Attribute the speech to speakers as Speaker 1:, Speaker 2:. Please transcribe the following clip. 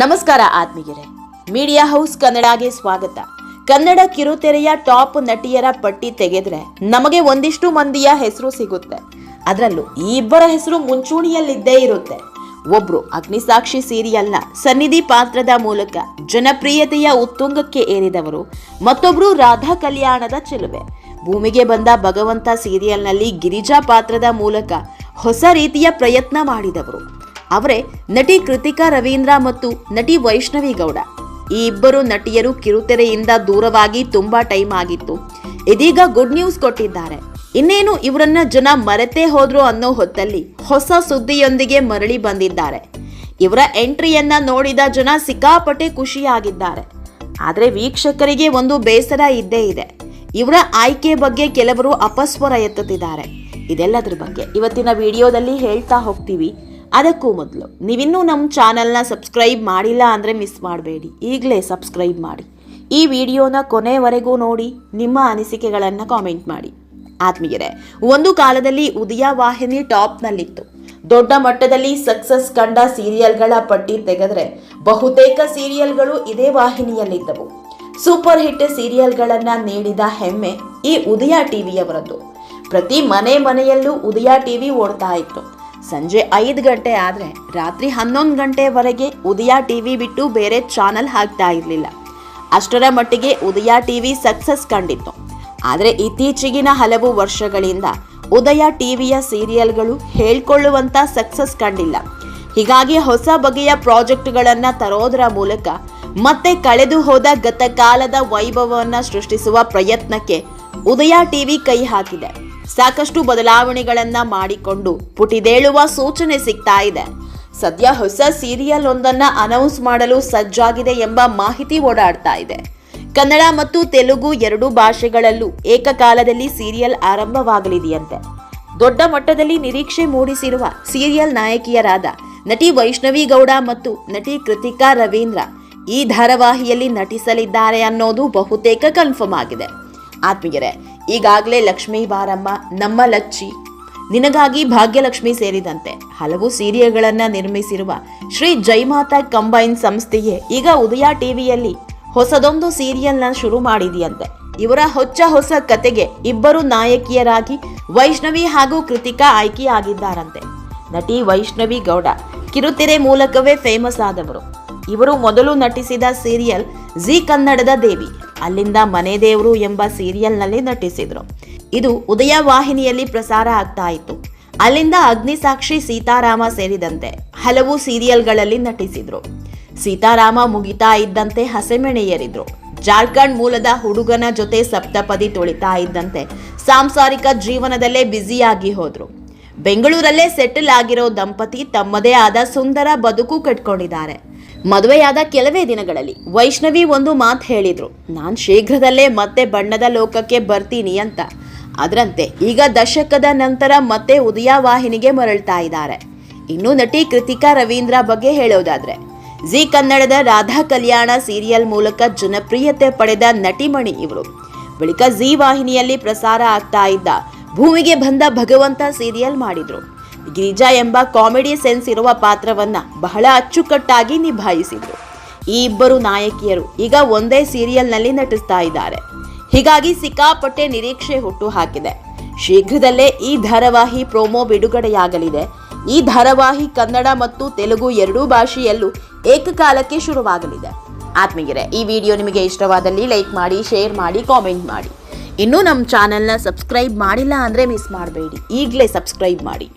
Speaker 1: ನಮಸ್ಕಾರ ಆತ್ಮೀಯರೇ, media house ಕನ್ನಡಗೆ ಸ್ವಾಗತ. ಕನ್ನಡ ಕಿರುತೆರೆಯ ಟಾಪ್ ನಟಿಯರ ಪಟ್ಟಿ ತೆಗೆದ್ರೆ ನಮಗೆ ಒಂದಿಷ್ಟು ಮಂದಿಯ ಹೆಸರು ಸಿಗುತ್ತೆ. ಅದರಲ್ಲೂ ಈ ಇಬ್ಬರ ಹೆಸರು ಮುಂಚೂಣಿಯಲ್ಲಿದ್ದೇ ಇರುತ್ತೆ. ಒಬ್ರು ಅಗ್ನಿಸಾಕ್ಷಿ ಸೀರಿಯಲ್ನ ಸನ್ನಿಧಿ ಪಾತ್ರದ ಮೂಲಕ ಜನಪ್ರಿಯತೆಯ ಉತ್ತುಂಗಕ್ಕೆ ಏರಿದವರು, ಮತ್ತೊಬ್ರು ರಾಧಾ ಕಲ್ಯಾಣದ ಚೆಲುವೆ. ಭೂಮಿಗೆ ಬಂದ ಭಗವಂತ ಸೀರಿಯಲ್ನಲ್ಲಿ ಗಿರಿಜಾ ಪಾತ್ರದ ಮೂಲಕ ಹೊಸ ರೀತಿಯ ಪ್ರಯತ್ನ ಮಾಡಿದವರು ಅವರೇ ನಟಿ ಕೃತಿಕಾ ರವೀಂದ್ರ ಮತ್ತು ನಟಿ ವೈಷ್ಣವಿ ಗೌಡ. ಈ ಇಬ್ಬರು ನಟಿಯರು ಕಿರುತೆರೆಯಿಂದ ದೂರವಾಗಿ ತುಂಬಾ ಟೈಮ್ ಆಗಿತ್ತು. ಇದೀಗ ಗುಡ್ ನ್ಯೂಸ್ ಕೊಟ್ಟಿದ್ದಾರೆ. ಇನ್ನೇನು ಇವರನ್ನ ಜನ ಮರೆತೇ ಹೋದ್ರು ಅನ್ನೋ ಹೊತ್ತಲ್ಲಿ ಹೊಸ ಸುದ್ದಿಯೊಂದಿಗೆ ಮರಳಿ ಬಂದಿದ್ದಾರೆ. ಇವರ ಎಂಟ್ರಿಯನ್ನ ನೋಡಿದ ಜನ ಸಿಕ್ಕಾಪಟ್ಟೆ ಖುಷಿಯಾಗಿದ್ದಾರೆ. ಆದ್ರೆ ವೀಕ್ಷಕರಿಗೆ ಒಂದು ಬೇಸರ ಇದ್ದೇ ಇದೆ. ಇವರ ಆಯ್ಕೆ ಬಗ್ಗೆ ಕೆಲವರು ಅಪಸ್ವರ ಎತ್ತುತ್ತಿದ್ದಾರೆ. ಇದೆಲ್ಲದ್ರ ಬಗ್ಗೆ ಇವತ್ತಿನ ವಿಡಿಯೋದಲ್ಲಿ ಹೇಳ್ತಾ ಹೋಗ್ತೀವಿ. ಅದಕ್ಕೂ ಮೊದಲು ನೀವಿನ್ನೂ ನಮ್ಮ ಚಾನಲ್ನ ಸಬ್ಸ್ಕ್ರೈಬ್ ಮಾಡಿಲ್ಲ ಅಂದರೆ ಮಿಸ್ ಮಾಡಬೇಡಿ, ಈಗಲೇ ಸಬ್ಸ್ಕ್ರೈಬ್ ಮಾಡಿ. ಈ ವಿಡಿಯೋನ ಕೊನೆವರೆಗೂ ನೋಡಿ, ನಿಮ್ಮ ಅನಿಸಿಕೆಗಳನ್ನು ಕಾಮೆಂಟ್ ಮಾಡಿ. ಆತ್ಮೀಯರೇ, ಒಂದು ಕಾಲದಲ್ಲಿ ಉದಯ ವಾಹಿನಿ ಟಾಪ್ನಲ್ಲಿತ್ತು. ದೊಡ್ಡ ಮಟ್ಟದಲ್ಲಿ ಸಕ್ಸಸ್ ಕಂಡ ಸೀರಿಯಲ್ಗಳ ಪಟ್ಟಿ ತೆಗೆದ್ರೆ ಬಹುತೇಕ ಸೀರಿಯಲ್ಗಳು ಇದೇ ವಾಹಿನಿಯಲ್ಲಿದ್ದವು. ಸೂಪರ್ ಹಿಟ್ ಸೀರಿಯಲ್ಗಳನ್ನು ನೀಡಿದ ಹೆಮ್ಮೆ ಈ ಉದಯ ಟಿವಿಯವರದ್ದು. ಪ್ರತಿ ಮನೆಯಲ್ಲೂ ಉದಯ ಟಿವಿ ಓಡ್ತಾ ಇತ್ತು. ಸಂಜೆ 5 ಗಂಟೆ ಆದರೆ ರಾತ್ರಿ 11 ಗಂಟೆವರೆಗೆ ಉದಯ ಟಿವಿ ಬಿಟ್ಟು ಬೇರೆ ಚಾನಲ್ ಹಾಕ್ತಾ ಇರಲಿಲ್ಲ. ಅಷ್ಟರ ಮಟ್ಟಿಗೆ ಉದಯ ಟಿವಿ ಸಕ್ಸಸ್ ಕಂಡಿತ್ತು. ಆದರೆ ಇತ್ತೀಚೆಗಿನ ಹಲವು ವರ್ಷಗಳಿಂದ ಉದಯ ಟಿವಿಯ ಸೀರಿಯಲ್ಗಳು ಹೇಳ್ಕೊಳ್ಳುವಂಥ ಸಕ್ಸಸ್ ಕಂಡಿಲ್ಲ. ಹೀಗಾಗಿ ಹೊಸ ಬಗೆಯ ಪ್ರಾಜೆಕ್ಟ್ಗಳನ್ನು ತರೋದರ ಮೂಲಕ ಮತ್ತೆ ಕಳೆದು ಹೋದ ಗತಕಾಲದ ವೈಭವವನ್ನು ಸೃಷ್ಟಿಸುವ ಪ್ರಯತ್ನಕ್ಕೆ ಉದಯ ಟಿವಿ ಕೈ ಹಾಕಿದೆ. ಸಾಕಷ್ಟು ಬದಲಾವಣೆಗಳನ್ನ ಮಾಡಿಕೊಂಡು ಪುಟಿದೇಳುವ ಸೂಚನೆ ಸಿಗ್ತಾ ಇದೆ. ಸದ್ಯ ಹೊಸ ಸೀರಿಯಲ್ ಒಂದನ್ನ ಅನೌನ್ಸ್ ಮಾಡಲು ಸಜ್ಜಾಗಿದೆ ಎಂಬ ಮಾಹಿತಿ ಓಡಾಡ್ತಾ ಇದೆ. ಕನ್ನಡ ಮತ್ತು ತೆಲುಗು ಎರಡೂ ಭಾಷೆಗಳಲ್ಲೂ ಏಕಕಾಲದಲ್ಲಿ ಸೀರಿಯಲ್ ಆರಂಭವಾಗಲಿದೆಯಂತೆ. ದೊಡ್ಡ ಮಟ್ಟದಲ್ಲಿ ನಿರೀಕ್ಷೆ ಮೂಡಿಸಿರುವ ಸೀರಿಯಲ್ ನಾಯಕಿಯರಾದ ನಟಿ ವೈಷ್ಣವಿ ಗೌಡ ಮತ್ತು ನಟಿ ಕೃತಿಕಾ ರವೀಂದ್ರ ಈ ಧಾರಾವಾಹಿಯಲ್ಲಿ ನಟಿಸಲಿದ್ದಾರೆ ಅನ್ನೋದು ಬಹುತೇಕ ಕನ್ಫರ್ಮ್ ಆಗಿದೆ. ಆತ್ಮೀಯರೇ, ಈಗಾಗಲೇ ಲಕ್ಷ್ಮೀ ಬಾರಮ್ಮ, ನಮ್ಮ ಲಚ್ಚಿ, ನಿನಗಾಗಿ ಭಾಗ್ಯಲಕ್ಷ್ಮಿ ಸೇರಿದಂತೆ ಹಲವು ಸೀರಿಯಲ್ಗಳನ್ನು ನಿರ್ಮಿಸಿರುವ ಶ್ರೀ ಜೈಮಾತಾ ಕಂಬೈನ್ ಸಂಸ್ಥೆಯೇ ಈಗ ಉದಯ ಟಿವಿಯಲ್ಲಿ ಹೊಸದೊಂದು ಸೀರಿಯಲ್ನ ಶುರು ಮಾಡಿದೆಯಂತೆ. ಇವರ ಹೊಸ ಕತೆಗೆ ಇಬ್ಬರು ನಾಯಕಿಯರಾಗಿ ವೈಷ್ಣವಿ ಹಾಗೂ ಕೃತಿಕಾ ಆಯ್ಕೆಯಾಗಿದ್ದಾರಂತೆ. ನಟಿ ವೈಷ್ಣವಿ ಗೌಡ ಕಿರುತೆರೆ ಮೂಲಕವೇ ಫೇಮಸ್ ಆದವರು. ಇವರು ಮೊದಲು ನಟಿಸಿದ ಸೀರಿಯಲ್ ಜಿ ಕನ್ನಡದ ದೇವಿ, ಅಲ್ಲಿಂದ ಮನೆ ದೇವರು ಎಂಬ ಸೀರಿಯಲ್ನಲ್ಲಿ ನಟಿಸಿದ್ರು. ಇದು ಉದಯ ವಾಹಿನಿಯಲ್ಲಿ ಪ್ರಸಾರ ಆಗ್ತಾ ಇತ್ತು. ಅಲ್ಲಿಂದ ಅಗ್ನಿಸಾಕ್ಷಿ, ಸೀತಾರಾಮ ಸೇರಿದಂತೆ ಹಲವು ಸೀರಿಯಲ್ಗಳಲ್ಲಿ ನಟಿಸಿದ್ರು. ಸೀತಾರಾಮ ಮುಗಿತಾ ಇದ್ದಂತೆ ಹಸೆಮಣೆ ಏರಿದ್ರು. ಜಾರ್ಖಂಡ್ ಮೂಲದ ಹುಡುಗನ ಜೊತೆ ಸಪ್ತಪದಿ ತುಳಿತಾ ಇದ್ದಂತೆ ಸಾಂಸಾರಿಕ ಜೀವನದಲ್ಲೇ ಬ್ಯುಸಿಯಾಗಿ ಹೋದ್ರು. ಬೆಂಗಳೂರಲ್ಲೇ ಸೆಟಲ್ ಆಗಿರೋ ದಂಪತಿ ತಮ್ಮದೇ ಆದ ಸುಂದರ ಬದುಕು ಕಟ್ಕೊಂಡಿದ್ದಾರೆ. ಮದುವೆಯಾದ ಕೆಲವೇ ದಿನಗಳಲ್ಲಿ ವೈಷ್ಣವಿ ಒಂದು ಮಾತು ಹೇಳಿದ್ರು, ನಾನು ಶೀಘ್ರದಲ್ಲೇ ಮತ್ತೆ ಬಣ್ಣದ ಲೋಕಕ್ಕೆ ಬರ್ತೀನಿ ಅಂತ. ಅದರಂತೆ ಈಗ ದಶಕದ ನಂತರ ಮತ್ತೆ ಉದಯ ವಾಹಿನಿಗೆ ಮರಳ್ತಾ ಇದ್ದಾರೆ. ಇನ್ನು ನಟಿ ಕೃತಿಕಾ ರವೀಂದ್ರ ಬಗ್ಗೆ ಹೇಳೋದಾದ್ರೆ, ಜಿ ಕನ್ನಡದ ರಾಧಾ ಕಲ್ಯಾಣ ಸೀರಿಯಲ್ ಮೂಲಕ ಜನಪ್ರಿಯತೆ ಪಡೆದ ನಟಿಮಣಿ ಇವರು. ಬಳಿಕ ಜಿ ವಾಹಿನಿಯಲ್ಲಿ ಪ್ರಸಾರ ಆಗ್ತಾ ಇದ್ದ ಭೂಮಿಗೆ ಬಂದ ಭಗವಂತ ಸೀರಿಯಲ್ ಮಾಡಿದ್ರು. ಗಿರಿಜಾ ಎಂಬ ಕಾಮಿಡಿ ಸೆನ್ಸ್ ಇರುವ ಪಾತ್ರವನ್ನ ಬಹಳ ಅಚ್ಚುಕಟ್ಟಾಗಿ ನಿಭಾಯಿಸಿದ್ರು. ಈ ಇಬ್ಬರು ನಾಯಕಿಯರು ಈಗ ಒಂದೇ ಸೀರಿಯಲ್ನಲ್ಲಿ ನಟಿಸ್ತಾ ಇದ್ದಾರೆ. ಹೀಗಾಗಿ ಸಿಕ್ಕಾಪಟ್ಟೆ ನಿರೀಕ್ಷೆ ಹುಟ್ಟು ಹಾಕಿದೆ. ಶೀಘ್ರದಲ್ಲೇ ಈ ಧಾರಾವಾಹಿ ಪ್ರೋಮೋ ಬಿಡುಗಡೆಯಾಗಲಿದೆ. ಈ ಧಾರಾವಾಹಿ ಕನ್ನಡ ಮತ್ತು ತೆಲುಗು ಎರಡೂ ಭಾಷೆಯಲ್ಲೂ ಏಕಕಾಲಕ್ಕೆ ಶುರುವಾಗಲಿದೆ. ಆತ್ಮೀಯರೇ, ಈ ವಿಡಿಯೋ ನಿಮಗೆ ಇಷ್ಟವಾದಲ್ಲಿ ಲೈಕ್ ಮಾಡಿ, ಶೇರ್ ಮಾಡಿ, ಕಾಮೆಂಟ್ ಮಾಡಿ. ಇನ್ನೂ ನಮ್ಮ ಚಾನೆಲ್ನ ಸಬ್ಸ್ಕ್ರೈಬ್ ಮಾಡಿಲ್ಲ ಅಂದರೆ ಮಿಸ್ ಮಾಡಬೇಡಿ, ಈಗಲೇ ಸಬ್ಸ್ಕ್ರೈಬ್ ಮಾಡಿ.